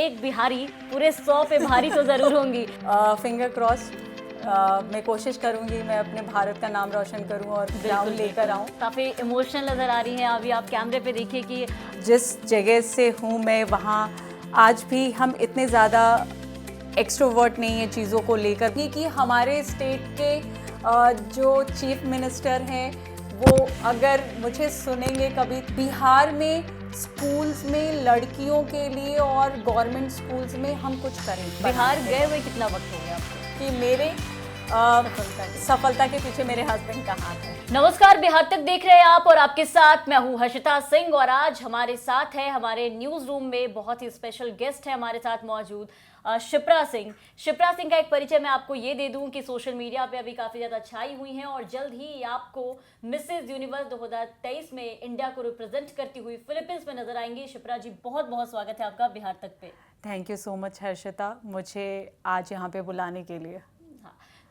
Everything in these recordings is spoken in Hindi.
एक बिहारी पूरे 100 पे भारी तो ज़रूर होंगी। Finger cross. मैं कोशिश करूंगी मैं अपने भारत का नाम रोशन करूं और नाम लेकर आऊं। काफ़ी इमोशनल नज़र आ रही हैं अभी आप कैमरे पे देखिए कि जिस जगह से हूं मैं वहाँ आज भी हम इतने ज़्यादा एक्सट्रोवर्ट नहीं है चीज़ों को लेकर भी कि हमारे स्टेट के जो चीफ मिनिस्टर हैं वो अगर मुझे सुनेंगे कभी बिहार में स्कूल्स में लड़कियों के लिए और गवर्नमेंट स्कूल्स में हम कुछ करें। बिहार गए हुए कितना वक्त हो गया आपको? कि मेरे सफलता के पीछे मेरे हस्बैंड का हाथ है। नमस्कार, बिहार तक देख रहे हैं आप और आपके साथ मैं हूं हर्षिता सिंह और आज हमारे साथ है हमारे न्यूज रूम में बहुत ही स्पेशल गेस्ट है हमारे साथ मौजूद शिप्रा सिंह। शिप्रा सिंह का एक परिचय मैं आपको ये दे दूं कि सोशल मीडिया पे अभी काफी ज्यादा छाई हुई हैं और जल्द ही आपको मिसेज यूनिवर्स 2023 में इंडिया को रिप्रेजेंट करती हुई फिलीपींस में नजर आएंगी। शिप्रा जी बहुत बहुत स्वागत है आपका बिहार तक पे। Thank you so much Harshita मुझे आज यहाँ पे बुलाने के लिए।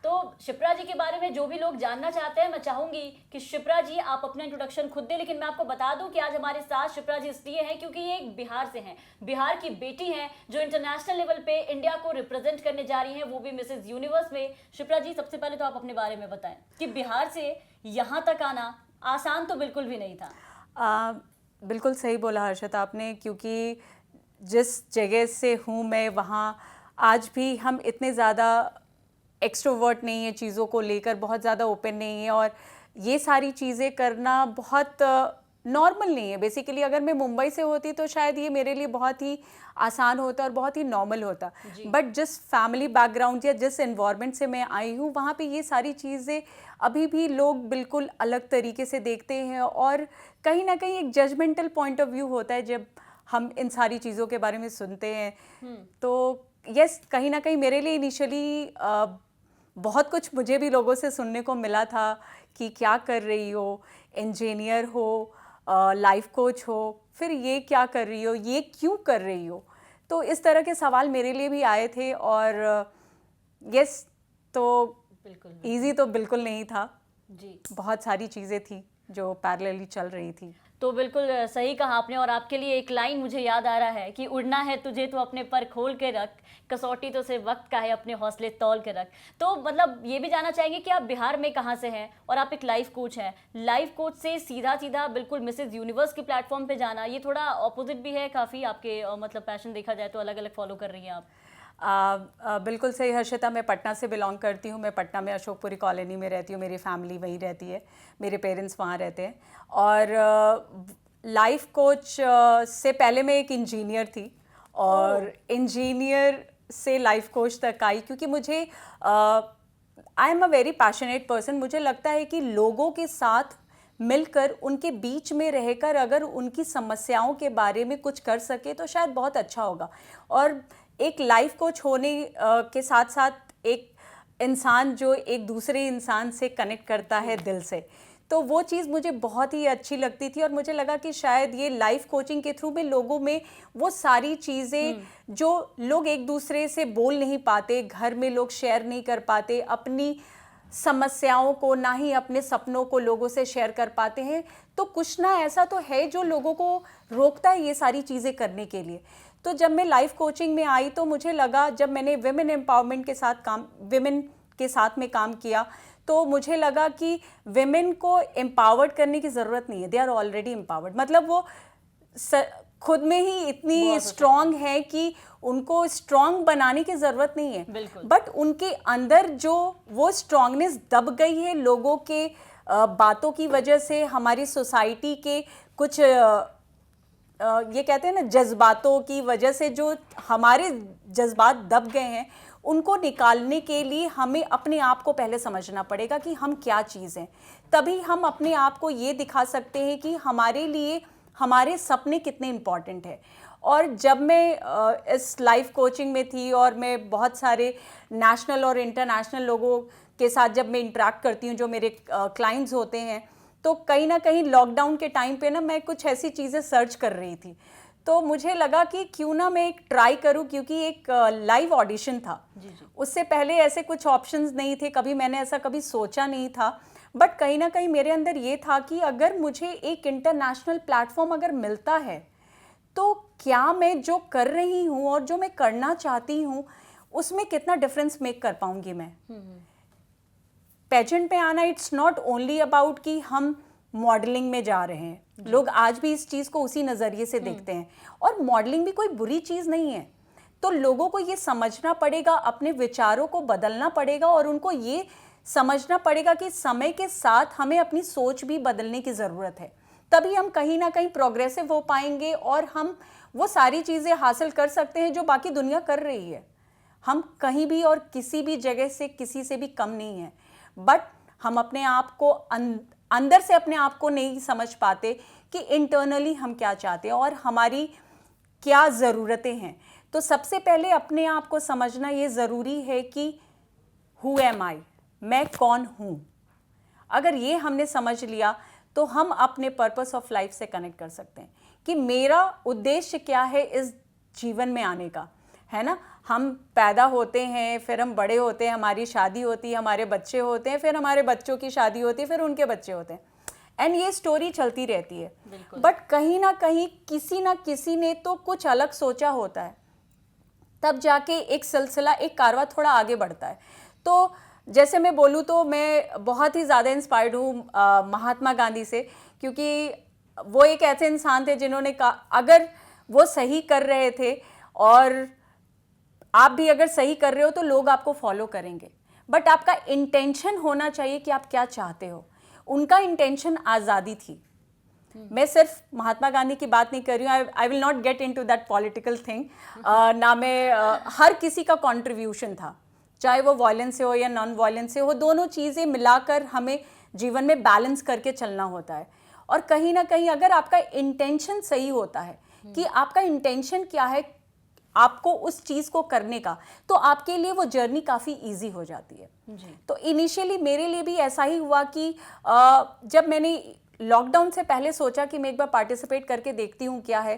तो शिप्रा जी के बारे में जो भी लोग जानना चाहते हैं मैं चाहूंगी कि शिप्रा जी आप अपना इंट्रोडक्शन खुद दें, लेकिन मैं आपको बता दूं कि आज हमारे साथ शिप्रा जी इसलिए हैं क्योंकि ये एक बिहार से हैं, बिहार की बेटी हैं जो इंटरनेशनल लेवल पे इंडिया को रिप्रेजेंट करने जा रही हैं, वो भी मिसेज यूनिवर्स में। शिप्रा जी सबसे पहले तो आप अपने बारे में बताएं कि बिहार से यहाँ तक आना आसान तो बिल्कुल भी नहीं था। बिल्कुल सही बोला हर्षिता आपने, क्योंकि जिस जगह से हूँ मैं वहाँ आज भी हम इतने ज़्यादा एक्सट्रोवर्ट नहीं है चीज़ों को लेकर, बहुत ज़्यादा ओपन नहीं है और ये सारी चीज़ें करना बहुत नॉर्मल नहीं है। बेसिकली अगर मैं मुंबई से होती तो शायद ये मेरे लिए बहुत ही आसान होता और बहुत ही नॉर्मल होता, बट जिस फैमिली बैकग्राउंड या जिस एनवायरनमेंट से मैं आई हूँ वहाँ पे ये सारी चीज़ें अभी भी लोग बिल्कुल अलग तरीके से देखते हैं और कहीं ना कहीं एक जजमेंटल पॉइंट ऑफ व्यू होता है जब हम इन सारी चीज़ों के बारे में सुनते हैं। तो यस, कहीं ना कहीं मेरे लिए इनिशियली बहुत कुछ मुझे भी लोगों से सुनने को मिला था कि क्या कर रही हो, इंजीनियर हो, लाइफ कोच हो, फिर ये क्या कर रही हो, ये क्यों कर रही हो। तो इस तरह के सवाल मेरे लिए भी आए थे और यस, तो बिल्कुल इजी तो बिल्कुल नहीं था जी, बहुत सारी चीज़ें थी जो पैरेलली चल रही थी। तो बिल्कुल सही कहा आपने और आपके लिए एक लाइन मुझे याद आ रहा है कि उड़ना है तुझे तो अपने पर खोल के रख, कसौटी तो सिर्फ वक्त का है अपने हौसले तौल के रख। तो मतलब ये भी जानना चाहेंगे कि आप बिहार में कहाँ से हैं और आप एक लाइफ कोच हैं। लाइफ कोच से सीधा सीधा बिल्कुल मिसेज यूनिवर्स के प्लेटफॉर्म पे जाना ये थोड़ा ऑपोजिट भी है काफ़ी आपके मतलब पैशन देखा जाए तो अलग अलग फॉलो कर रही हैं आप। बिल्कुल सही हर्षिता, मैं पटना से बिलोंग करती हूँ। मैं पटना में अशोकपुरी कॉलोनी में रहती हूँ, मेरी फैमिली वहीं रहती है, मेरे पेरेंट्स वहाँ रहते हैं। और लाइफ कोच से पहले मैं एक इंजीनियर थी और इंजीनियर से लाइफ कोच तक आई क्योंकि मुझे I am a very passionate person. मुझे लगता है कि लोगों के साथ मिलकर उनके बीच में रहकर अगर उनकी समस्याओं के बारे में कुछ कर सके तो शायद बहुत अच्छा होगा। और एक लाइफ कोच होने के साथ साथ एक इंसान जो एक दूसरे इंसान से कनेक्ट करता है दिल से, तो वो चीज़ मुझे बहुत ही अच्छी लगती थी और मुझे लगा कि शायद ये लाइफ कोचिंग के थ्रू में लोगों में वो सारी चीज़ें जो लोग एक दूसरे से बोल नहीं पाते, घर में लोग शेयर नहीं कर पाते, अपनी समस्याओं को ना ही अपने सपनों को लोगों से शेयर कर पाते हैं, तो कुछ ना ऐसा तो है जो लोगों को रोकता है ये सारी चीज़ें करने के लिए। तो जब मैं लाइफ कोचिंग में आई तो मुझे लगा, जब मैंने विमेन एम्पावरमेंट के साथ विमेन के साथ में काम किया तो मुझे लगा कि विमेन को एम्पावर्ड करने की ज़रूरत नहीं है, दे आर ऑलरेडी एम्पावर्ड। मतलब वो खुद में ही इतनी स्ट्रांग है कि उनको स्ट्रांग बनाने की ज़रूरत नहीं है, बट उनके अंदर जो वो स्ट्रांगनेस दब गई है लोगों के बातों की वजह से, हमारी सोसाइटी के कुछ ये कहते हैं ना जज्बातों की वजह से, जो हमारे जज्बात दब गए हैं उनको निकालने के लिए हमें अपने आप को पहले समझना पड़ेगा कि हम क्या चीज़ हैं। तभी हम अपने आप को ये दिखा सकते हैं कि हमारे लिए हमारे सपने कितने इम्पॉर्टेंट हैं। और जब मैं इस लाइफ कोचिंग में थी और मैं बहुत सारे नेशनल और इंटरनेशनल लोगों के साथ जब मैं इंटरेक्ट करती हूँ जो मेरे क्लाइंट्स होते हैं, तो कहीं ना कहीं लॉकडाउन के टाइम पे ना मैं कुछ ऐसी चीज़ें सर्च कर रही थी, तो मुझे लगा कि क्यों ना मैं एक ट्राई करूं, क्योंकि एक लाइव ऑडिशन था। उससे पहले ऐसे कुछ ऑप्शंस नहीं थे, कभी मैंने ऐसा कभी सोचा नहीं था, बट कहीं ना कहीं मेरे अंदर ये था कि अगर मुझे एक इंटरनेशनल प्लेटफॉर्म अगर मिलता है तो क्या मैं जो कर रही हूँ और जो मैं करना चाहती हूँ उसमें कितना डिफरेंस मेक कर पाऊंगी मैं। पेजेंट में आना इट्स नॉट ओनली अबाउट कि हम मॉडलिंग में जा रहे हैं, लोग आज भी इस चीज़ को उसी नज़रिए से देखते हैं, और मॉडलिंग भी कोई बुरी चीज़ नहीं है। तो लोगों को ये समझना पड़ेगा, अपने विचारों को बदलना पड़ेगा और उनको ये समझना पड़ेगा कि समय के साथ हमें अपनी सोच भी बदलने की ज़रूरत है, तभी हम कहीं ना कहीं प्रोग्रेसिव हो पाएंगे और हम वो सारी चीज़ें हासिल कर सकते हैं जो बाकी दुनिया कर रही है। हम कहीं भी और किसी भी जगह से किसी से भी कम नहीं है, बट हम अपने आप को अंदर से अपने आप को नहीं समझ पाते कि इंटरनली हम क्या चाहते हैं और हमारी क्या ज़रूरतें हैं। तो सबसे पहले अपने आप को समझना ये ज़रूरी है कि हु एम आई, मैं कौन हूँ। अगर ये हमने समझ लिया तो हम अपने पर्पस ऑफ लाइफ से कनेक्ट कर सकते हैं कि मेरा उद्देश्य क्या है इस जीवन में आने का, है ना। हम पैदा होते हैं, फिर हम बड़े होते हैं, हमारी शादी होती है, हमारे बच्चे होते हैं, फिर हमारे बच्चों की शादी होती है, फिर उनके बच्चे होते हैं, एंड ये स्टोरी चलती रहती है। बट कहीं ना कहीं किसी ने तो कुछ अलग सोचा होता है, तब जाके एक सिलसिला, एक कारवां थोड़ा आगे बढ़ता है। तो जैसे मैं बोलूँ तो मैं बहुत ही ज़्यादा इंस्पायर्ड हूँ महात्मा गांधी से, क्योंकि वो एक ऐसे इंसान थे जिन्होंने कहा अगर वो सही कर रहे थे और आप भी अगर सही कर रहे हो तो लोग आपको फॉलो करेंगे, बट आपका इंटेंशन होना चाहिए कि आप क्या चाहते हो। उनका इंटेंशन आज़ादी थी। मैं सिर्फ महात्मा गांधी की बात नहीं कर रही हूँ, I will not get into that political thing. ना मैं हर किसी का कंट्रीब्यूशन था, चाहे वो वायलेंस से हो या नॉन वायलेंस से हो, दोनों चीज़ें मिलाकर हमें जीवन में बैलेंस करके चलना होता है। और कहीं ना कहीं अगर आपका इंटेंशन सही होता है कि आपका इंटेंशन क्या है आपको उस चीज़ को करने का, तो आपके लिए वो जर्नी काफ़ी इजी हो जाती है जी। तो इनिशियली मेरे लिए भी ऐसा ही हुआ कि जब मैंने लॉकडाउन से पहले सोचा कि मैं एक बार पार्टिसिपेट करके देखती हूँ क्या है,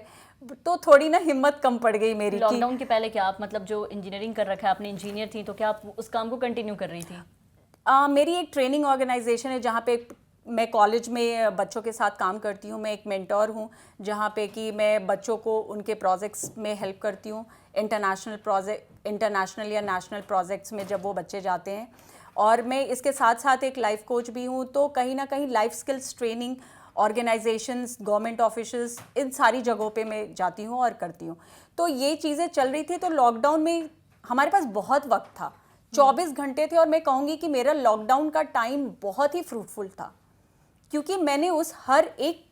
तो थोड़ी ना हिम्मत कम पड़ गई मेरी। लॉकडाउन के पहले क्या आप मतलब जो इंजीनियरिंग कर रखा है आपने, इंजीनियर थी, तो क्या आप उस काम को कंटिन्यू कर रही थी? मेरी एक ट्रेनिंग ऑर्गेनाइजेशन है जहाँ पे मैं कॉलेज में बच्चों के साथ काम करती हूँ। मैं एक मेंटोर हूँ जहाँ पे कि मैं बच्चों को उनके प्रोजेक्ट्स में हेल्प करती हूँ, इंटरनेशनल या नेशनल प्रोजेक्ट्स में जब वो बच्चे जाते हैं। और मैं इसके साथ साथ एक लाइफ कोच भी हूँ। तो कहीं ना कहीं life skills training organisations, government offices, इन सारी जगहों पे मैं जाती हूँ और करती हूँ। तो ये चीज़ें चल रही थी। तो लॉकडाउन में हमारे पास बहुत वक्त था, 24 घंटे थे, और मैं कहूँगी कि मेरा लॉकडाउन का टाइम बहुत ही फ्रूटफुल था, क्योंकि मैंने उस हर एक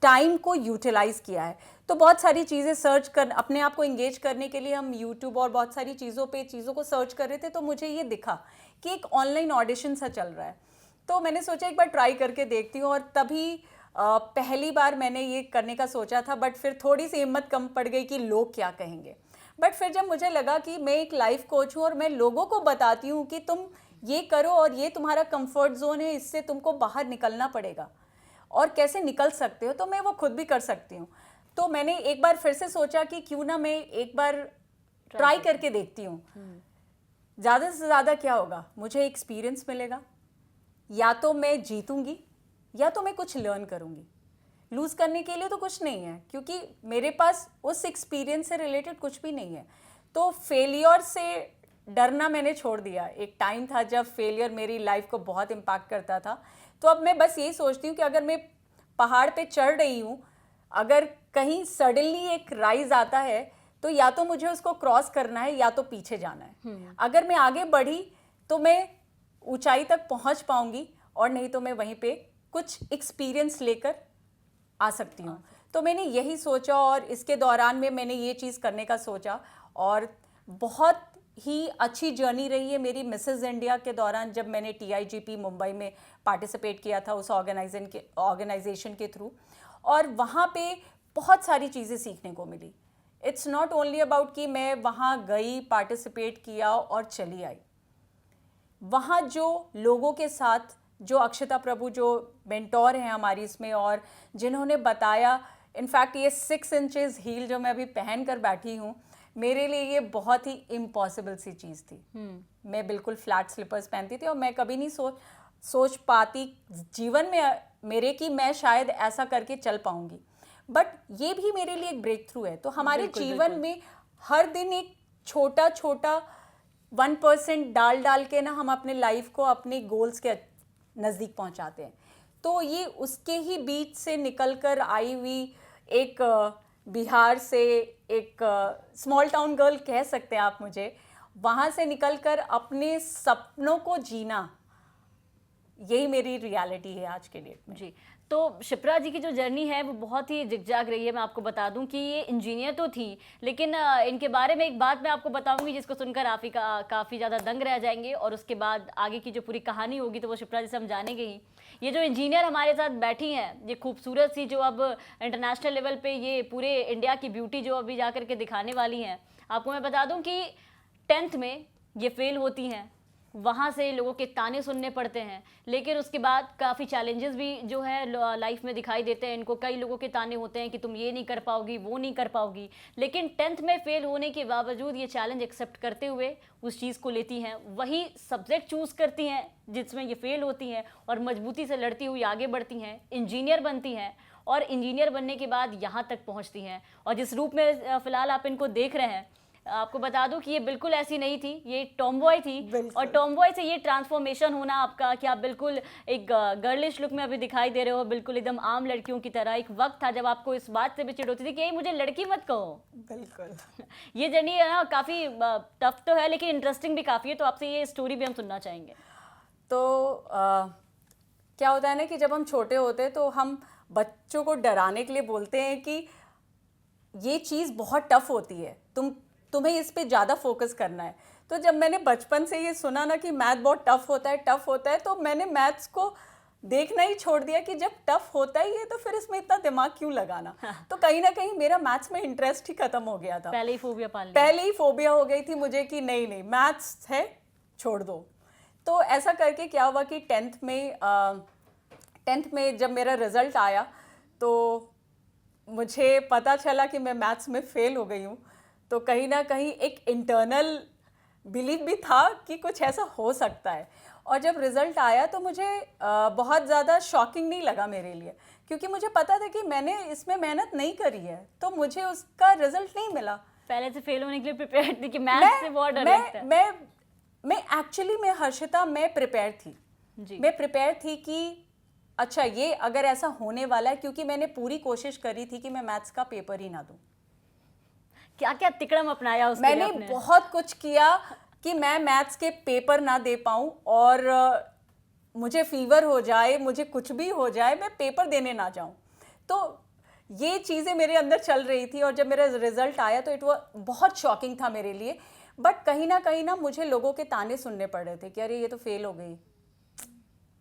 टाइम को यूटिलाइज किया है। तो बहुत सारी चीज़ें सर्च कर, अपने आप को इंगेज करने के लिए हम यूट्यूब और बहुत सारी चीज़ों पे चीज़ों को सर्च कर रहे थे। तो मुझे ये दिखा कि एक ऑनलाइन ऑडिशन सा चल रहा है, तो मैंने सोचा एक बार ट्राई करके देखती हूँ। और तभी पहली बार मैंने ये करने का सोचा था, बट फिर थोड़ी सी हिम्मत कम पड़ गई कि लोग क्या कहेंगे। बट फिर जब मुझे लगा कि मैं एक लाइफ कोच हूँ और मैं लोगों को बताती हूँ कि तुम ये करो और ये तुम्हारा कंफर्ट जोन है, इससे तुमको बाहर निकलना पड़ेगा और कैसे निकल सकते हो, तो मैं वो खुद भी कर सकती हूँ। तो मैंने एक बार फिर से सोचा कि क्यों ना मैं एक बार ट्राई करके देखती हूँ। ज़्यादा से ज़्यादा क्या होगा, मुझे एक्सपीरियंस मिलेगा, या तो मैं जीतूंगी या तो मैं कुछ लर्न करूँगी। लूज़ करने के लिए तो कुछ नहीं है, क्योंकि मेरे पास उस एक्सपीरियंस से रिलेटेड कुछ भी नहीं है। तो फेलियर से डरना मैंने छोड़ दिया। एक टाइम था जब फेलियर मेरी लाइफ को बहुत इम्पैक्ट करता था। तो अब मैं बस यही सोचती हूँ कि अगर मैं पहाड़ पे चढ़ रही हूँ, अगर कहीं सडनली एक राइज आता है, तो या तो मुझे उसको क्रॉस करना है या तो पीछे जाना है। अगर मैं आगे बढ़ी तो मैं ऊंचाई तक पहुँच पाऊँगी, और नहीं तो मैं वहीं पे कुछ एक्सपीरियंस लेकर आ सकती हूँ। तो मैंने यही सोचा और इसके दौरान में मैंने ये चीज़ करने का सोचा, और बहुत ही अच्छी जर्नी रही है मेरी मिसेस इंडिया के दौरान, जब मैंने TIGP मुंबई में पार्टिसिपेट किया था उस ऑर्गेनाइजेशन के थ्रू। और वहाँ पे बहुत सारी चीज़ें सीखने को मिली। इट्स नॉट ओनली अबाउट कि मैं वहाँ गई, पार्टिसिपेट किया और चली आई। वहाँ जो लोगों के साथ, जो अक्षता प्रभु जो मेंटोर हैं हमारी इसमें, और जिन्होंने बताया, इनफैक्ट ये 6 इंचेस हील जो मैं अभी पहन कर बैठी हूँ, मेरे लिए ये बहुत ही इम्पॉसिबल सी चीज़ थी। मैं बिल्कुल फ्लैट स्लीपर्स पहनती थी और मैं कभी नहीं सोच पाती जीवन में मेरे कि मैं शायद ऐसा करके चल पाऊँगी। बट ये भी मेरे लिए एक ब्रेक थ्रू है। तो हमारे जीवन में हर दिन एक छोटा छोटा 1% डाल डाल के ना हम अपने लाइफ को अपने गोल्स के नज़दीक पहुंचाते हैं। तो ये उसके ही बीच से निकल कर आई हुई एक बिहार से एक स्मॉल टाउन गर्ल कह सकते हैं आप मुझे, वहाँ से निकल कर अपने सपनों को जीना, यही मेरी रियलिटी है आज के डेट में। जी, तो शिप्रा जी की जो जर्नी है वो बहुत ही जिगजाग रही है। मैं आपको बता दूं कि ये इंजीनियर तो थी, लेकिन इनके बारे में एक बात मैं आपको बताऊंगी जिसको सुनकर आप ही काफ़ी ज़्यादा दंग रह जाएंगे, और उसके बाद आगे की जो पूरी कहानी होगी तो वो शिप्रा जी से हम जानेंगे ही। ये जो इंजीनियर हमारे साथ बैठी हैं, ये खूबसूरत सी जो अब इंटरनेशनल लेवल पे ये पूरे इंडिया की ब्यूटी जो अभी जा करके दिखाने वाली हैं, आपको मैं बता दूं कि 10th में ये फेल होती हैं, वहाँ से लोगों के ताने सुनने पड़ते हैं, लेकिन उसके बाद काफ़ी चैलेंजेस भी जो है लाइफ में दिखाई देते हैं इनको। कई लोगों के ताने होते हैं कि तुम ये नहीं कर पाओगी, वो नहीं कर पाओगी, लेकिन 10th में फेल होने के बावजूद ये चैलेंज एक्सेप्ट करते हुए उस चीज़ को लेती हैं, वही सब्जेक्ट चूज़ करती हैं जिसमें ये फेल होती हैं और मजबूती से लड़ती हुई आगे बढ़ती हैं, इंजीनियर बनती हैं, और इंजीनियर बनने के बाद यहाँ तक पहुँचती हैं। और जिस रूप में फ़िलहाल आप इनको देख रहे हैं, आपको बता दूं कि ये बिल्कुल ऐसी नहीं थी, ये टॉमबॉय थी, और टॉमबॉय से ये ट्रांसफॉर्मेशन होना आपका कि आप बिल्कुल एक गर्लिश लुक में अभी दिखाई दे रहे हो, बिल्कुल एकदम आम लड़कियों की तरह। एक वक्त था जब आपको इस बात से भी चिढ़ होती थी कि मुझे लड़की मत कहो। बिल्कुल। ये जर्नी है ना, काफ़ी टफ तो है लेकिन इंटरेस्टिंग भी काफ़ी है, तो आपसे ये स्टोरी भी हम सुनना चाहेंगे। तो क्या होता है ना कि जब हम छोटे होते हैं तो हम बच्चों को डराने के लिए बोलते हैं कि ये चीज़ बहुत टफ होती है, तुम्हें इस पे ज़्यादा फोकस करना है। तो जब मैंने बचपन से ये सुना ना कि मैथ बहुत टफ होता है, तो मैंने मैथ्स को देखना ही छोड़ दिया कि जब टफ होता ही है तो फिर इसमें इतना दिमाग क्यों लगाना। तो कहीं ना कहीं मेरा मैथ्स में इंटरेस्ट ही खत्म हो गया था। पहले ही फोबिया हो गई थी मुझे कि नहीं मैथ्स है, छोड़ दो। तो ऐसा करके क्या हुआ कि 10th में जब मेरा रिजल्ट आया तो मुझे पता चला कि मैं मैथ्स में फेल हो गई हूँ। तो कहीं ना कहीं एक इंटरनल बिलीफ भी था कि कुछ ऐसा हो सकता है। और जब रिज़ल्ट आया तो मुझे बहुत ज़्यादा शॉकिंग नहीं लगा मेरे लिए, क्योंकि मुझे पता था कि मैंने इसमें मेहनत नहीं करी है, तो मुझे उसका रिज़ल्ट नहीं मिला। पहले से फेल होने के लिए प्रिपेयर थी कि मैथ्स से बहुत डर लगता है। मैं एक्चुअली मैं हर्षिता मैं प्रिपेयर थी जी। मैं प्रिपेयर थी कि अच्छा ये अगर ऐसा होने वाला है, क्योंकि मैंने पूरी कोशिश करी थी कि मैं मैथ्स का पेपर ही ना दूं। क्या क्या तिकड़म अपनाया उसके लिए मैंने बहुत कुछ किया कि मैं मैथ्स के पेपर ना दे पाऊं, और मुझे फीवर हो जाए, मुझे कुछ भी हो जाए, मैं पेपर देने ना जाऊं। तो ये चीज़ें मेरे अंदर चल रही थी, और जब मेरा रिजल्ट आया तो इट वो बहुत शॉकिंग था मेरे लिए। बट कहीं ना मुझे लोगों के ताने सुनने पड़ रहे थे कि अरे ये तो फेल हो गई।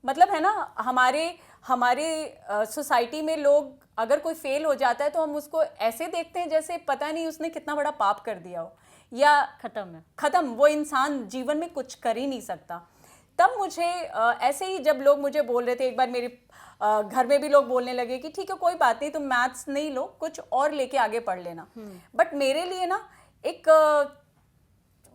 मतलब है ना, हमारे सोसाइटी में लोग अगर कोई फेल हो जाता है तो हम उसको ऐसे देखते हैं जैसे पता नहीं उसने कितना बड़ा पाप कर दिया हो, या खत्म वो इंसान जीवन में कुछ कर ही नहीं सकता। तब मुझे ऐसे ही जब लोग मुझे बोल रहे थे, एक बार मेरे घर में भी लोग बोलने लगे कि ठीक है कोई बात नहीं, तुम मैथ्स नहीं लो, कुछ और लेके आगे पढ़ लेना। बट मेरे लिए ना एक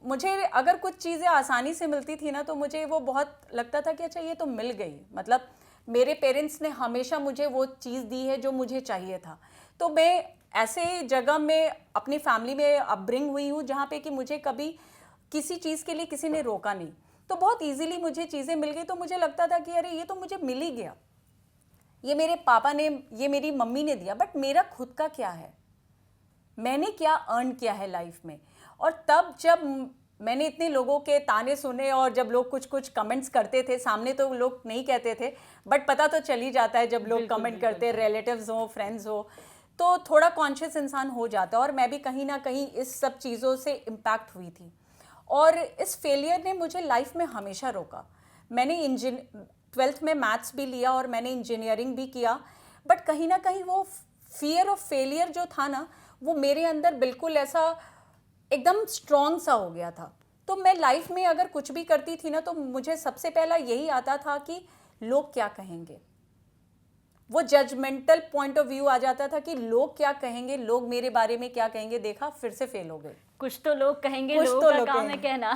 मुझे अगर कुछ चीज़ें आसानी से मिलती थी ना तो मुझे वो बहुत लगता था कि अच्छा ये तो मिल गई। मतलब मेरे पेरेंट्स ने हमेशा मुझे वो चीज़ दी है जो मुझे चाहिए था। तो मैं ऐसे जगह में अपनी फैमिली में अपब्रिंग हुई हूँ जहाँ पे कि मुझे कभी किसी चीज़ के लिए किसी ने रोका नहीं, तो बहुत इजीली मुझे चीज़ें मिल गई। तो मुझे लगता था कि अरे ये तो मुझे मिल ही गया, ये मेरे पापा ने, ये मेरी मम्मी ने दिया, बट मेरा खुद का क्या है, मैंने क्या अर्न किया है लाइफ में। और तब जब मैंने इतने लोगों के ताने सुने, और जब लोग कुछ कमेंट्स करते थे, सामने तो लोग नहीं कहते थे बट पता तो चल ही जाता है जब लोग कमेंट करते हैं, रिलेटिव्स हो, फ्रेंड्स हो, तो थोड़ा कॉन्शियस इंसान हो जाता है। और मैं भी कहीं ना कहीं इस सब चीज़ों से इम्पैक्ट हुई थी, और इस फेलियर ने मुझे लाइफ में हमेशा रोका। मैंने 12th में मैथ्स भी लिया और मैंने इंजीनियरिंग भी किया, बट कहीं ना कहीं वो फियर ऑफ फेलियर जो था ना, वो मेरे अंदर बिल्कुल ऐसा एकदम स्ट्रॉन्ग सा हो गया था। तो मैं लाइफ में अगर कुछ भी करती थी ना तो मुझे सबसे पहला यही आता था कि लोग क्या कहेंगे। वो जजमेंटल पॉइंट ऑफ व्यू आ जाता था कि लोग क्या कहेंगे, लोग मेरे बारे में क्या कहेंगे। देखा, फिर से फेल हो गए। कुछ तो लोग कहेंगे, लोगों का काम है कहना।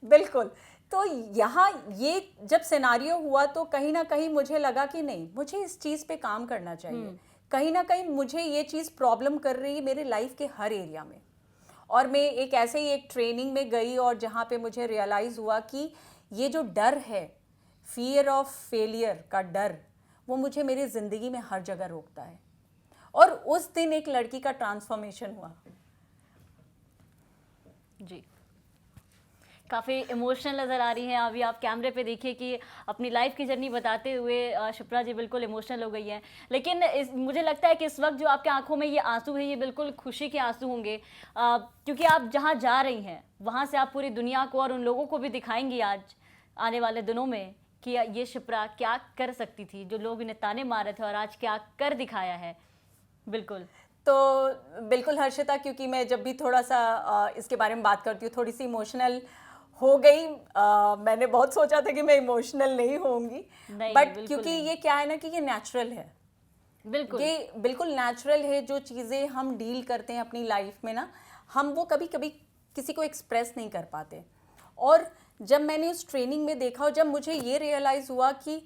बिल्कुल। तो यहाँ ये जब सिनारियो हुआ तो कहीं ना कहीं मुझे लगा कि नहीं, मुझे इस चीज़ पे काम करना चाहिए। कहीं ना कहीं मुझे ये चीज़ प्रॉब्लम कर रही है मेरे लाइफ के हर एरिया में। और मैं एक ऐसे ही एक ट्रेनिंग में गई और जहाँ पे मुझे रियलाइज़ हुआ कि ये जो डर है, फियर ऑफ फेलियर का डर, वो मुझे मेरी ज़िंदगी में हर जगह रोकता है। और उस दिन एक लड़की का ट्रांसफॉर्मेशन हुआ। जी, काफ़ी इमोशनल नज़र आ रही हैं अभी आप कैमरे पे देखिए कि अपनी लाइफ की जर्नी बताते हुए शिप्रा जी बिल्कुल इमोशनल हो गई हैं। लेकिन मुझे लगता है कि इस वक्त जो आपके आंखों में ये आंसू है ये बिल्कुल खुशी के आंसू होंगे, क्योंकि आप जहाँ जा रही हैं वहाँ से आप पूरी दुनिया को और उन लोगों को भी दिखाएंगी आज आने वाले दिनों में कि ये शिप्रा क्या कर सकती थी, जो लोग इन्हें ताने मार रहे थे और आज क्या कर दिखाया है। बिल्कुल। तो बिल्कुल हर्षिता, क्योंकि मैं जब भी थोड़ा सा इसके बारे में बात करती हूँ थोड़ी सी इमोशनल हो गई। मैंने बहुत सोचा था कि मैं इमोशनल नहीं होंगी, बट क्योंकि ये क्या है ना कि ये नेचुरल है। बिल्कुल, ये बिल्कुल नेचुरल है। जो चीज़ें हम डील करते हैं अपनी लाइफ में ना, हम वो कभी कभी किसी को एक्सप्रेस नहीं कर पाते। और जब मैंने उस ट्रेनिंग में देखा और जब मुझे ये रियलाइज़ हुआ कि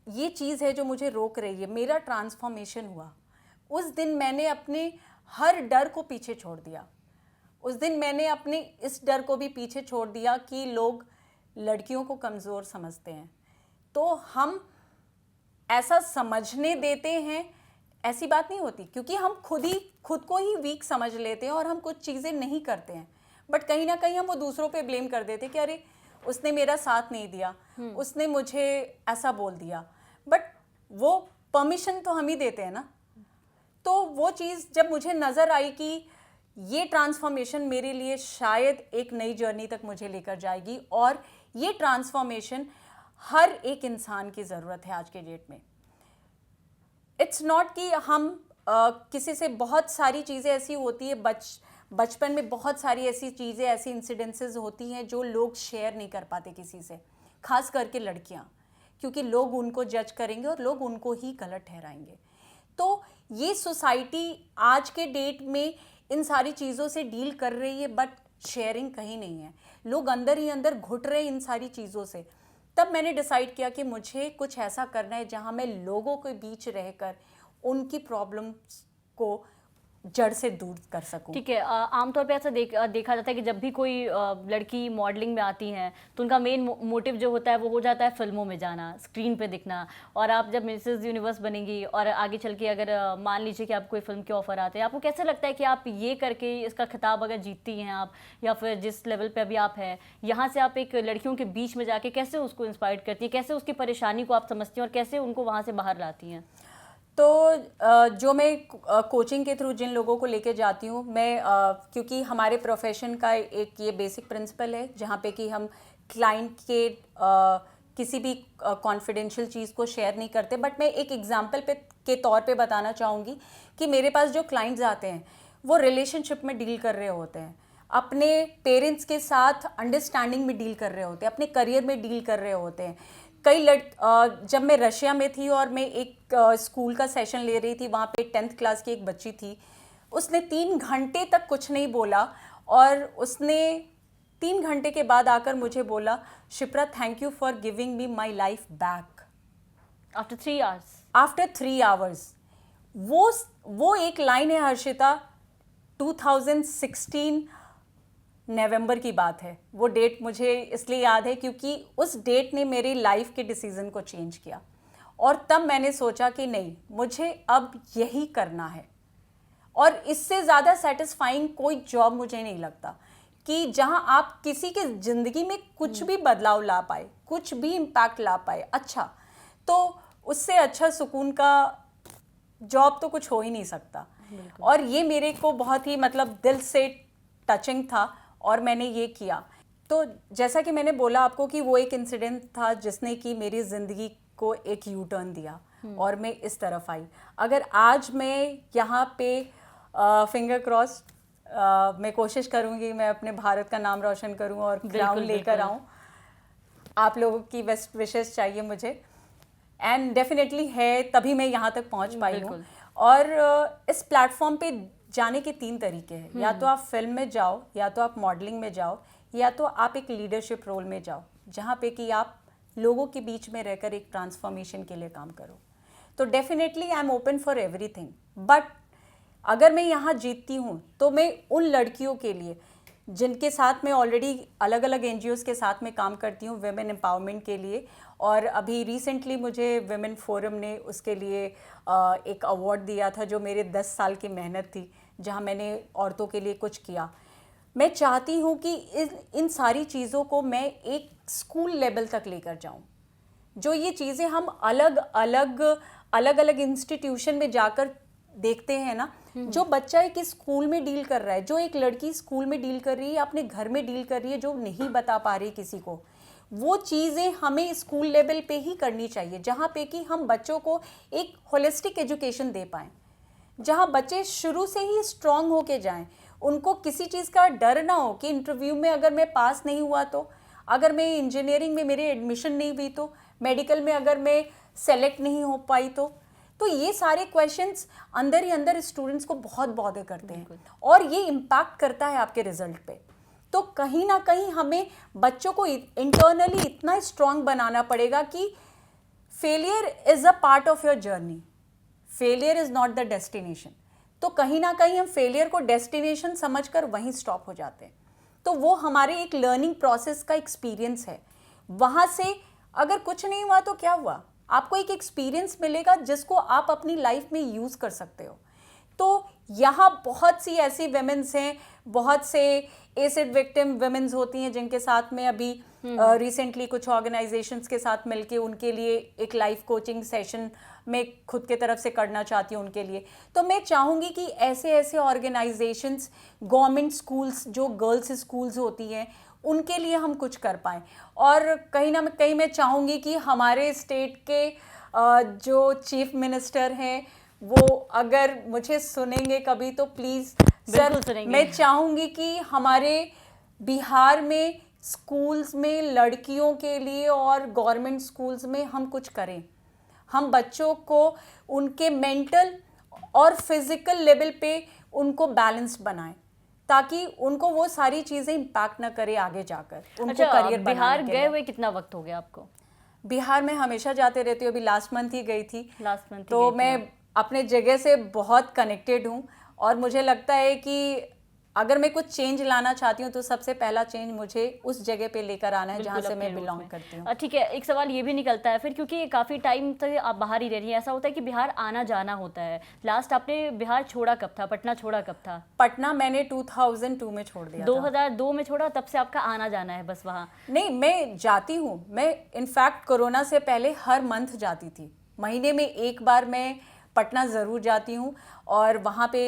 ये चीज़ है जो मुझे रोक रही है, मेरा ट्रांसफॉर्मेशन हुआ। उस दिन मैंने अपने हर डर को पीछे छोड़ दिया। उस दिन मैंने अपने इस डर को भी पीछे छोड़ दिया कि लोग लड़कियों को कमज़ोर समझते हैं, तो हम ऐसा समझने देते हैं। ऐसी बात नहीं होती, क्योंकि हम खुद को ही वीक समझ लेते हैं और हम कुछ चीज़ें नहीं करते हैं, बट कहीं ना कहीं हम वो दूसरों पे ब्लेम कर देते हैं कि अरे उसने मेरा साथ नहीं दिया, उसने मुझे ऐसा बोल दिया। बट वो परमिशन तो हम ही देते हैं ना। तो वो चीज़ जब मुझे नज़र आई कि ये ट्रांसफॉर्मेशन मेरे लिए शायद एक नई जर्नी तक मुझे लेकर जाएगी, और ये ट्रांसफॉर्मेशन हर एक इंसान की ज़रूरत है आज के डेट में। इट्स नॉट कि हम किसी से, बहुत सारी चीज़ें ऐसी होती है, बचपन में बहुत सारी ऐसी चीज़ें, ऐसी इंसिडेंसेस होती हैं जो लोग शेयर नहीं कर पाते किसी से, खास करके लड़कियाँ, क्योंकि लोग उनको जज करेंगे और लोग उनको ही गलत ठहराएंगे। तो ये सोसाइटी आज के डेट में इन सारी चीज़ों से डील कर रही है, बट शेयरिंग कहीं नहीं है। लोग अंदर ही अंदर घुट रहे हैं इन सारी चीज़ों से। तब मैंने डिसाइड किया कि मुझे कुछ ऐसा करना है जहाँ मैं लोगों के बीच रहकर उनकी प्रॉब्लम्स को जड़ से दूर कर सकूं। ठीक है, आमतौर पे ऐसा देखा जाता है कि जब भी कोई लड़की मॉडलिंग में आती हैं तो उनका मेन मोटिव जो होता है वो हो जाता है फिल्मों में जाना, स्क्रीन पे दिखना। और आप जब मिसेस यूनिवर्स बनेंगी और आगे चल के अगर मान लीजिए कि आपको कोई फिल्म के ऑफर आते हैं, आपको कैसे लगता है कि आप ये करके इसका खिताब अगर जीतती हैं आप, या फिर जिस लेवल पर अभी आप हैं यहाँ से आप एक लड़कियों के बीच में जाके कैसे उसको इंस्पायर करती हैं, कैसे उसकी परेशानी को आप समझती हैं और कैसे उनको वहाँ से बाहर लाती हैं? तो जो मैं कोचिंग के थ्रू जिन लोगों को लेके जाती हूँ, मैं क्योंकि हमारे प्रोफेशन का एक ये बेसिक प्रिंसिपल है जहाँ पे कि हम क्लाइंट के किसी भी कॉन्फिडेंशियल चीज़ को शेयर नहीं करते। बट मैं एक एग्जांपल के तौर पे बताना चाहूँगी कि मेरे पास जो क्लाइंट्स आते हैं वो रिलेशनशिप में डील कर रहे होते हैं, अपने पेरेंट्स के साथ अंडरस्टैंडिंग में डील कर रहे होते हैं, अपने करियर में डील कर रहे होते हैं। जब मैं रशिया में थी और मैं एक स्कूल का सेशन ले रही थी, वहाँ पे 10th क्लास की एक बच्ची थी, उसने 3 घंटे तक कुछ नहीं बोला और उसने 3 घंटे के बाद आकर मुझे बोला, Shipra thank you for giving me my life back. After 3 hours. After 3 hours. वो एक लाइन है हर्षिता, 2016 नवंबर की बात है। वो डेट मुझे इसलिए याद है क्योंकि उस डेट ने मेरी लाइफ के डिसीज़न को चेंज किया। और तब मैंने सोचा कि नहीं, मुझे अब यही करना है। और इससे ज़्यादा सेटिस्फाइंग कोई जॉब मुझे नहीं लगता कि जहां आप किसी के ज़िंदगी में कुछ भी बदलाव ला पाए, कुछ भी इम्पैक्ट ला पाए, अच्छा, तो उससे अच्छा सुकून का जॉब तो कुछ हो ही नहीं सकता। और ये मेरे को बहुत ही मतलब दिल से टचिंग था और मैंने ये किया। तो जैसा कि मैंने बोला आपको कि वो एक इंसिडेंट था जिसने कि मेरी ज़िंदगी को एक यू टर्न दिया और मैं इस तरफ आई। अगर आज मैं यहाँ पे फिंगर क्रॉस, मैं कोशिश करूँगी मैं अपने भारत का नाम रोशन करूँ और क्राउन लेकर आऊँ। आप लोगों की बेस्ट विशेस चाहिए मुझे, एंड डेफिनेटली है, तभी मैं यहाँ तक पहुँच पाई हूँ। और इस प्लेटफॉर्म पे जाने के 3 तरीके हैं, या तो आप फिल्म में जाओ, या तो आप मॉडलिंग में जाओ, या तो आप एक लीडरशिप रोल में जाओ जहाँ पे कि आप लोगों के बीच में रहकर एक ट्रांसफॉर्मेशन के लिए काम करो। तो definitely I am open for everything. But अगर मैं यहाँ जीतती हूँ तो मैं उन लड़कियों के लिए जिनके साथ मैं ऑलरेडी अलग अलग NGOs के साथ में काम करती हूँ वेमेन एम्पावरमेंट के लिए, और अभी रिसेंटली मुझे वेमेन फोरम ने उसके लिए एक अवार्ड दिया था जो मेरे 10 साल की मेहनत थी, जहाँ मैंने औरतों के लिए कुछ किया। मैं चाहती हूँ कि इन सारी चीज़ों को मैं एक स्कूल लेवल तक लेकर जाऊँ। जो ये चीज़ें हम अलग अलग इंस्टीट्यूशन में जाकर देखते हैं ना, जो बच्चा एक स्कूल में डील कर रहा है, जो एक लड़की स्कूल में डील कर रही है, अपने घर में डील कर रही है, जो नहीं बता पा रही किसी को, वो चीज़ें हमें स्कूल लेवल पे ही करनी चाहिए, जहाँ पे कि हम बच्चों को एक होलिस्टिक एजुकेशन दे पाएँ, जहाँ बच्चे शुरू से ही स्ट्रांग होके जाएं, उनको किसी चीज़ का डर ना हो कि इंटरव्यू में अगर मैं पास नहीं हुआ तो, अगर मैं इंजीनियरिंग में मेरी एडमिशन नहीं हुई तो, मेडिकल में अगर मैं सेलेक्ट नहीं हो पाई तो ये सारे क्वेश्चंस अंदर ही अंदर स्टूडेंट्स को बहुत बॉदर करते हैं और ये इम्पैक्ट करता है आपके रिजल्ट पे। तो कहीं ना कहीं हमें बच्चों को इंटरनली इतना स्ट्रांग बनाना पड़ेगा कि failure is a part of your journey, failure is not the destination. तो कहीं ना कहीं हम फेलियर को डेस्टिनेशन समझकर वहीं स्टॉप हो जाते हैं। तो वो हमारे एक लर्निंग प्रोसेस का एक्सपीरियंस है। वहाँ से अगर कुछ नहीं हुआ तो क्या हुआ, आपको एक एक्सपीरियंस मिलेगा जिसको आप अपनी लाइफ में यूज़ कर सकते हो। तो यहाँ बहुत सी ऐसी वेमेन्स हैं, बहुत से एसिड विक्टिम वेमेन्स होती हैं जिनके साथ में अभी रिसेंटली कुछ ऑर्गेनाइजेशंस के साथ मिलके उनके लिए एक लाइफ कोचिंग सेशन मैं खुद के तरफ से करना चाहती हूँ उनके लिए। तो मैं चाहूँगी कि ऐसे ऐसे ऑर्गेनाइजेशंस, गवर्नमेंट स्कूल्स, जो गर्ल्स स्कूल्स होती हैं, उनके लिए हम कुछ कर पाएँ। और कहीं ना कहीं मैं चाहूँगी कि हमारे स्टेट के जो चीफ मिनिस्टर हैं वो अगर मुझे सुनेंगे कभी तो प्लीज़ सर, मैं चाहूँगी कि हमारे बिहार में स्कूल्स में लड़कियों के लिए और गवर्नमेंट स्कूल्स में हम कुछ करें। हम बच्चों को उनके मेंटल और फिजिकल लेवल पे उनको बैलेंस बनाएं ताकि उनको वो सारी चीज़ें इम्पैक्ट ना करे आगे जाकर उनको करियर बनाने बिहार के गए लिए। हुए कितना वक्त हो गया आपको? बिहार में हमेशा जाते रहती हूँ, अभी लास्ट मंथ ही गई थी। लास्ट मंथ तो मैं अपने जगह से बहुत कनेक्टेड हूँ और मुझे लगता है कि अगर मैं कुछ चेंज लाना चाहती हूँ तो सबसे पहला चेंज मुझे उस जगह पे लेकर आना है जहाँ से मैं बिलोंग करती हूँ। ठीक है, एक सवाल ये भी निकलता है फिर, क्योंकि काफ़ी टाइम तक आप बाहर ही रह रही हैं, ऐसा होता है कि बिहार आना जाना होता है। लास्ट आपने बिहार छोड़ा कब था, पटना छोड़ा कब था? पटना मैंने 2002 में छोड़ दिया। 2002 में छोड़ा, तब से आपका आना जाना है बस वहाँ? नहीं, मैं जाती हूँ। मैं इनफैक्ट कोरोना से पहले हर मंथ जाती थी, महीने में एक बार मैं पटना ज़रूर जाती हूँ और वहाँ पे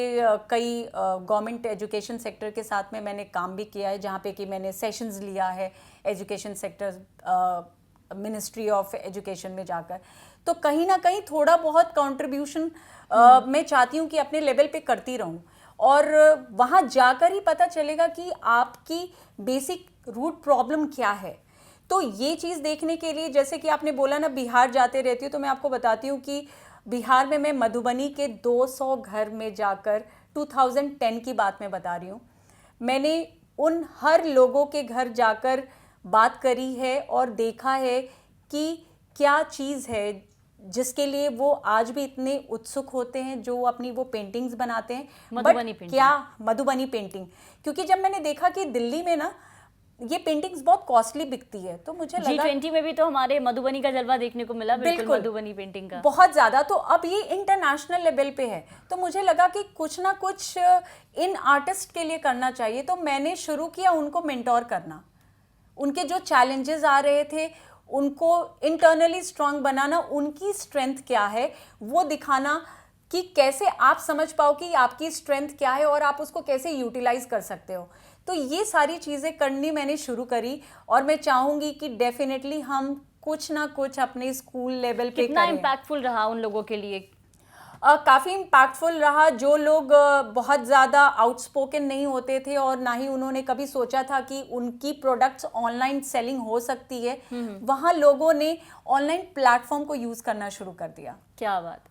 कई गवर्नमेंट एजुकेशन सेक्टर के साथ में मैंने काम भी किया है, जहाँ पे कि मैंने सेशंस लिया है education sector ministry of education में जाकर। तो कहीं ना कहीं थोड़ा बहुत कंट्रीब्यूशन मैं चाहती हूँ कि अपने लेवल पे करती रहूँ और वहाँ जाकर ही पता चलेगा कि आपकी बेसिक रूट प्रॉब्लम क्या है। तो ये चीज़ देखने के लिए, जैसे कि आपने बोला ना बिहार जाते रहती हूँ, तो मैं आपको बताती हूँ कि बिहार में मैं मधुबनी के 200 घर में जाकर 2010 की बात मैं बता रही हूँ, मैंने उन हर लोगों के घर जाकर बात करी है और देखा है कि क्या चीज़ है जिसके लिए वो आज भी इतने उत्सुक होते हैं, जो अपनी वो पेंटिंग्स बनाते हैं। मधुबनी पेंटिंग। क्या मधुबनी पेंटिंग, क्योंकि जब मैंने देखा कि दिल्ली में ना ये पेंटिंग्स बहुत कॉस्टली बिकती है, तो मुझे लगा G20 में भी तो हमारे मधुबनी का जलवा देखने को मिला, बिल्कुल मधुबनी पेंटिंग का बहुत ज़्यादा। तो अब ये इंटरनेशनल लेवल पे है, तो मुझे लगा कि कुछ ना कुछ इन आर्टिस्ट के लिए करना चाहिए। तो मैंने शुरू किया उनको मेंटोर करना, उनके जो चैलेंजेस आ रहे थे उनको इंटरनली स्ट्रांग बनाना, उनकी स्ट्रेंथ क्या है वो दिखाना कि कैसे आप समझ पाओ कि आपकी स्ट्रेंथ क्या है और आप उसको कैसे यूटिलाइज कर सकते हो। तो ये सारी चीज़ें करनी मैंने शुरू करी और मैं चाहूँगी कि डेफिनेटली हम कुछ ना कुछ अपने स्कूल लेवल पे कितना करें। इम्पैक्टफुल रहा उन लोगों के लिए? काफ़ी इम्पैक्टफुल रहा। जो लोग बहुत ज़्यादा आउटस्पोकन नहीं होते थे और ना ही उन्होंने कभी सोचा था कि उनकी प्रोडक्ट्स ऑनलाइन सेलिंग हो सकती है, वहाँ लोगों ने ऑनलाइन प्लेटफॉर्म को यूज़ करना शुरू कर दिया। क्या बात।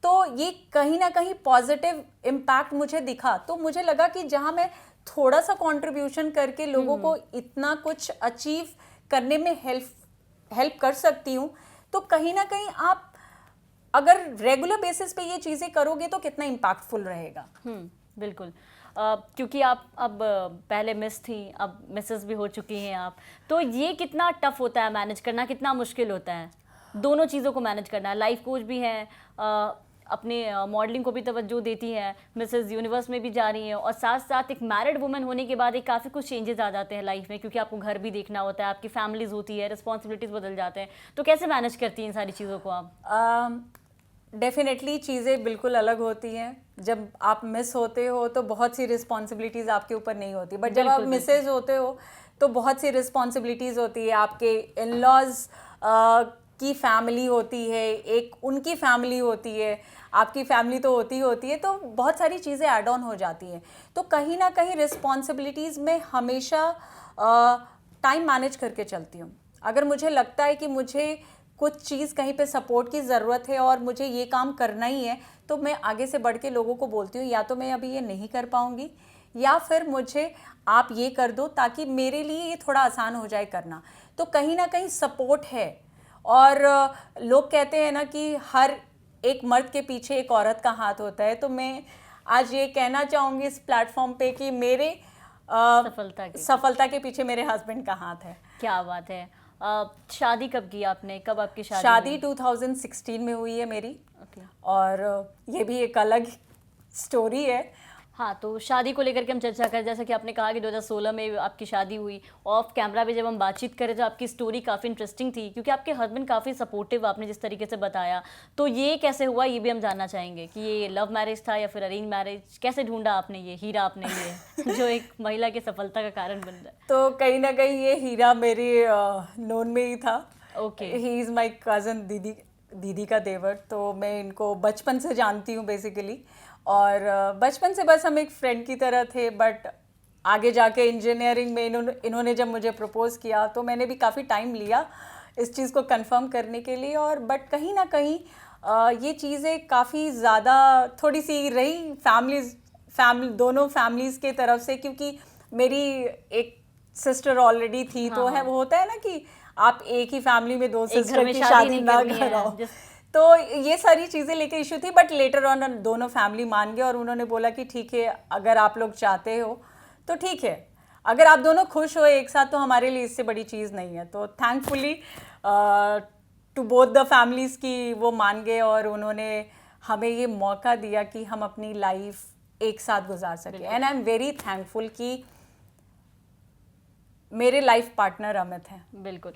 तो ये कहीं ना कहीं पॉजिटिव इम्पैक्ट मुझे दिखा। तो मुझे लगा कि जहाँ मैं थोड़ा सा कंट्रीब्यूशन करके लोगों को इतना कुछ अचीव करने में हेल्प कर सकती हूँ, तो कहीं ना कहीं आप अगर रेगुलर बेसिस पे ये चीज़ें करोगे तो कितना इम्पैक्टफुल रहेगा। बिल्कुल। क्योंकि आप अब पहले मिस थी, अब मिसेस भी हो चुकी हैं आप, तो ये कितना टफ होता है मैनेज करना, कितना मुश्किल होता है दोनों चीज़ों को मैनेज करना? लाइफ कोच भी हैं, अपने मॉडलिंग को भी तवज्जो देती हैं, मिसेस यूनिवर्स में भी जा रही हैं, और साथ साथ एक मैरिड वुमन होने के बाद एक काफ़ी कुछ चेंजेस आ जाते हैं लाइफ में, क्योंकि आपको घर भी देखना होता है, आपकी फैमिलीज होती है, रिस्पॉन्सिबिलिटीज़ बदल जाते हैं। तो कैसे मैनेज करती हैं इन सारी चीज़ों को आप? डेफिनेटली चीज़ें बिल्कुल अलग होती हैं। जब आप मिस होते हो तो बहुत सी रिस्पॉन्सिबिलिटीज़ आपके ऊपर नहीं होती, बट जब आप मिसेज होते हो तो बहुत सी रिस्पॉन्सिबिलिटीज़ होती है। आपके इन लॉज की फैमिली होती है, एक उनकी फैमिली होती है, आपकी फैमिली तो होती है, तो बहुत सारी चीज़ें ऐड ऑन हो जाती हैं। तो कहीं ना कहीं रिस्पॉन्सिबिलिटीज़ में हमेशा टाइम मैनेज करके चलती हूँ। अगर मुझे लगता है कि मुझे कुछ चीज़ कहीं पे सपोर्ट की ज़रूरत है और मुझे ये काम करना ही है, तो मैं आगे से बढ़ के लोगों को बोलती हूँ, या तो मैं अभी ये नहीं कर पाऊँगी, या फिर मुझे आप ये कर दो ताकि मेरे लिए ये थोड़ा आसान हो जाए करना। तो कहीं ना कहीं सपोर्ट है। और लोग कहते हैं ना कि हर एक मर्द के पीछे एक औरत का हाथ होता है, तो मैं आज ये कहना चाहूँगी इस प्लेटफॉर्म पे कि मेरे सफलता के पीछे मेरे हस्बैंड का हाथ है। क्या बात है। शादी कब की आपने, कब आपकी शादी 2016 में हुई है मेरी। और ये भी एक अलग स्टोरी है। हाँ, तो शादी को लेकर के हम चर्चा करें। जैसा कि आपने कहा कि 2016 में आपकी शादी हुई, ऑफ कैमरा भी जब हम बातचीत करें तो आपकी स्टोरी काफ़ी इंटरेस्टिंग थी, क्योंकि आपके हस्बैंड काफ़ी सपोर्टिव, आपने जिस तरीके से बताया। तो ये कैसे हुआ, ये भी हम जानना चाहेंगे कि ये लव मैरिज था या फिर अरेंज मैरिज, कैसे ढूंढा आपने ये हीरा अपने लिए जो एक महिला की सफलता का कारण बन रहा है? तो कहीं ना कहीं ये हीरा मेरी नोन में ही था। Okay. He is my cousin, दीदी का देवर। तो मैं इनको बचपन से जानती हूँ बेसिकली, और बचपन से बस हम एक फ्रेंड की तरह थे। बट आगे जाके इंजीनियरिंग में इन्होंने जब मुझे प्रपोज़ किया तो मैंने भी काफ़ी टाइम लिया इस चीज़ को कंफर्म करने के लिए। और बट कहीं ना कहीं ये चीज़ें काफ़ी ज़्यादा थोड़ी सी रही फैमिली दोनों फैमिलीज़ के तरफ से, क्योंकि मेरी एक सिस्टर ऑलरेडी थी। तो है, वो होता है ना कि आप एक ही फैमिली में दो सिस्टर की शादी ना कराओ। तो ये सारी चीज़ें लेके इशू थी। बट लेटर ऑन दोनों फैमिली मान गए और उन्होंने बोला कि ठीक है, अगर आप लोग चाहते हो तो ठीक है, अगर आप दोनों खुश हो एक साथ तो हमारे लिए इससे बड़ी चीज़ नहीं है। तो thankfully to both the families की वो मान गए और उन्होंने हमें ये मौका दिया कि हम अपनी लाइफ एक साथ गुजार सकें। And I am very thankful कि मेरे लाइफ पार्टनर अमित हैं। बिल्कुल।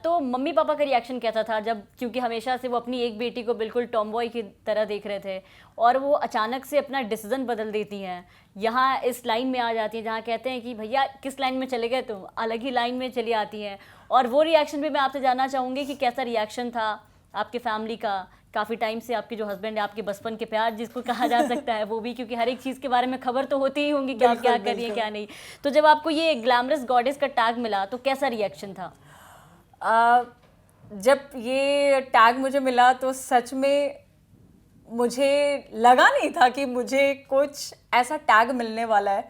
तो मम्मी पापा का रिएक्शन कैसा था जब, क्योंकि हमेशा से वो अपनी एक बेटी को बिल्कुल टॉमबॉय की तरह देख रहे थे, और वो अचानक से अपना डिसीजन बदल देती हैं, यहाँ इस लाइन में आ जाती हैं जहाँ कहते हैं कि भैया किस लाइन में चले गए तुम, अलग ही लाइन में चली आती हैं। और वो रिएक्शन भी मैं आपसे जानना चाहूँगी कि कैसा रिएक्शन था आपकी फैमिली का। काफ़ी टाइम से आपके जो हस्बैंड है, आपके बचपन के प्यार जिसको कहा जा सकता है, वो भी, क्योंकि हर एक चीज़ के बारे में खबर तो होती ही होंगी कि आप क्या करिए क्या नहीं। तो जब आपको ये ग्लैमरस गॉडेस का टैग मिला तो कैसा रिएक्शन था? जब ये टैग मुझे मिला तो सच में मुझे लगा नहीं था कि मुझे कुछ ऐसा टैग मिलने वाला है,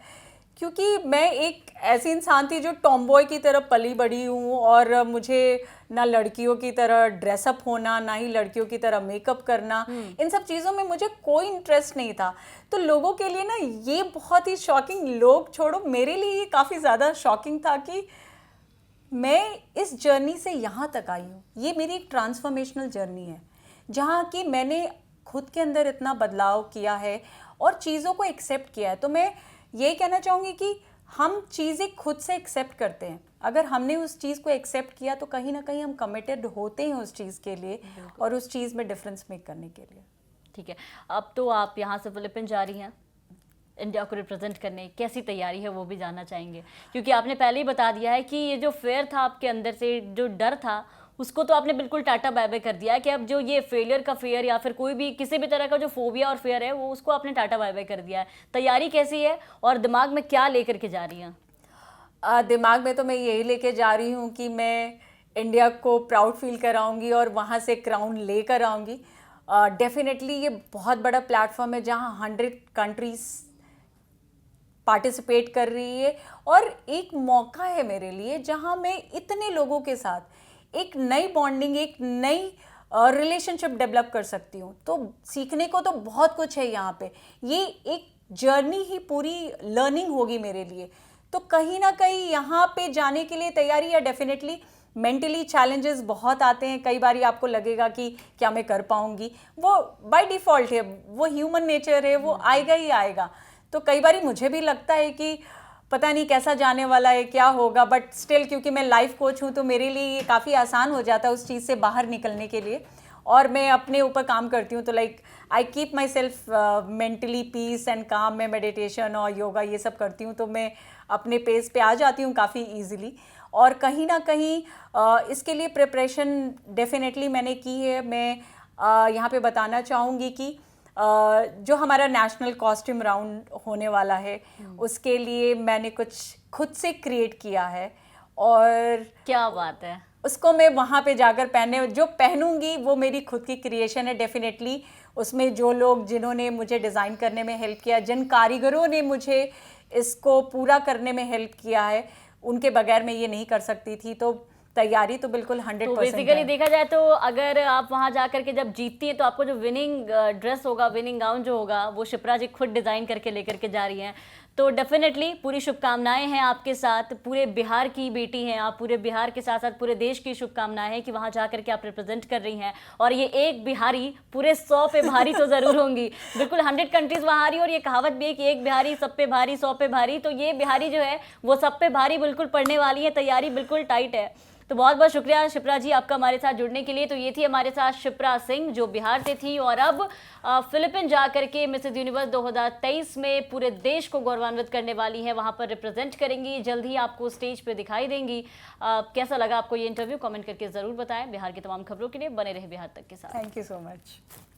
क्योंकि मैं एक ऐसी इंसान थी जो टॉमबॉय की तरह पली बड़ी हूँ। और मुझे ना लड़कियों की तरह ड्रेसअप होना, ना ही लड़कियों की तरह मेकअप करना, इन सब चीज़ों में मुझे कोई इंटरेस्ट नहीं था। तो लोगों के लिए ना ये बहुत ही शॉकिंग, लोग छोड़ो, मेरे लिए ये काफ़ी ज़्यादा शॉकिंग था कि मैं इस जर्नी से यहाँ तक आई हूँ। ये मेरी एक ट्रांसफॉर्मेशनल जर्नी है जहाँ कि मैंने खुद के अंदर इतना बदलाव किया है और चीज़ों को एक्सेप्ट किया है। तो मैं यही कहना चाहूँगी कि हम चीज़ें खुद से एक्सेप्ट करते हैं। अगर हमने उस चीज़ को एक्सेप्ट किया तो कहीं ना कहीं हम कमिटेड होते हैं उस चीज़ के लिए और उस चीज़ में डिफरेंस मेक करने के लिए। ठीक है, अब तो आप यहाँ से फिलिपीन जा रही हैं इंडिया को रिप्रेजेंट करने, कैसी तैयारी है वो भी जानना चाहेंगे, क्योंकि आपने पहले ही बता दिया है कि ये जो फेयर था आपके अंदर से, जो डर था, उसको तो आपने बिल्कुल टाटा बाय बाय कर दिया है कि अब जो ये फेलियर का फेयर या फिर कोई भी किसी भी तरह का जो फोबिया और फेयर है वो उसको आपने टाटा बाय बाय कर दिया है। तैयारी कैसी है और दिमाग में क्या लेकर के जा रही हैं? दिमाग में तो मैं यही लेके जा रही हूँ कि मैं इंडिया को प्राउड फील कराऊंगी और वहाँ से क्राउन लेकर आऊँगी। डेफिनेटली ये बहुत बड़ा प्लेटफॉर्म है जहाँ 100 कंट्रीज पार्टिसिपेट कर रही है और एक मौका है मेरे लिए जहाँ मैं इतने लोगों के साथ एक नई बॉन्डिंग, एक नई रिलेशनशिप डेवलप कर सकती हूँ। तो सीखने को तो बहुत कुछ है यहाँ पे, ये एक जर्नी ही पूरी लर्निंग होगी मेरे लिए। तो कहीं ना कहीं यहाँ पे जाने के लिए तैयारी है। डेफिनेटली मेंटली चैलेंजेस बहुत आते हैं, कई बार आपको लगेगा कि क्या मैं कर पाऊंगी, वो बाय डिफ़ॉल्ट है, वो ह्यूमन नेचर है, वो आएगा ही आएगा। तो कई बार मुझे भी लगता है कि पता नहीं कैसा जाने वाला है, क्या होगा, बट स्टिल क्योंकि मैं लाइफ कोच हूँ तो मेरे लिए ये काफ़ी आसान हो जाता है उस चीज़ से बाहर निकलने के लिए। और मैं अपने ऊपर काम करती हूँ, तो like I keep my self mentally peace and काम। मैं मेडिटेशन और योगा ये सब करती हूँ, तो मैं अपने पेस पे आ जाती हूँ काफ़ी ईजिली। और कहीं ना कहीं इसके लिए प्रिपरेशन डेफिनेटली मैंने की है। मैं यहाँ पे बताना चाहूँगी कि जो हमारा नेशनल कॉस्ट्यूम राउंड होने वाला है उसके लिए मैंने कुछ खुद से क्रिएट किया है, और क्या बात है। उसको मैं वहाँ पे जाकर जो पहनूंगी वो मेरी खुद की क्रिएशन है। डेफिनेटली उसमें जो लोग जिन्होंने मुझे डिज़ाइन करने में हेल्प किया, जिन कारीगरों ने मुझे इसको पूरा करने में हेल्प किया है, उनके बगैर मैं ये नहीं कर सकती थी। तो तैयारी तो बिल्कुल 100% तो बेसिकली देखा जाए तो अगर आप वहां जाकर के जब जीतती हैं तो आपको जो विनिंग ड्रेस होगा, विनिंग गाउन जो होगा, वो शिप्रा जी खुद डिज़ाइन करके लेकर के जा रही हैं। तो डेफिनेटली पूरी शुभकामनाएं हैं आपके साथ। पूरे बिहार की बेटी हैं आप, पूरे बिहार के साथ साथ पूरे देश की शुभकामनाएं हैं कि वहां जाकर के आप रिप्रेजेंट कर रही हैं। और ये एक बिहारी पूरे 100 पे भारी तो ज़रूर होंगी। बिल्कुल 100 कंट्रीज़ वहाँ आ रही, और ये कहावत भी है कि एक बिहारी सब पे भारी, 100 पे भारी। तो ये बिहारी जो है वो सब पे भारी बिल्कुल पड़ने वाली है, तैयारी बिल्कुल टाइट है। तो बहुत बहुत शुक्रिया शिप्रा जी आपका हमारे साथ जुड़ने के लिए। तो ये थी हमारे साथ शिप्रा सिंह जो बिहार से थी, और अब फिलीपीन जाकर के मिसेस यूनिवर्स 2023 में पूरे देश को गौरवान्वित करने वाली हैं, वहां पर रिप्रेजेंट करेंगी। जल्द ही आपको स्टेज पे दिखाई देंगी। कैसा लगा आपको ये इंटरव्यू, कमेंट करके ज़रूर बताएं। बिहार की तमाम खबरों के लिए बने रहे बिहार तक के साथ। Thank you so much.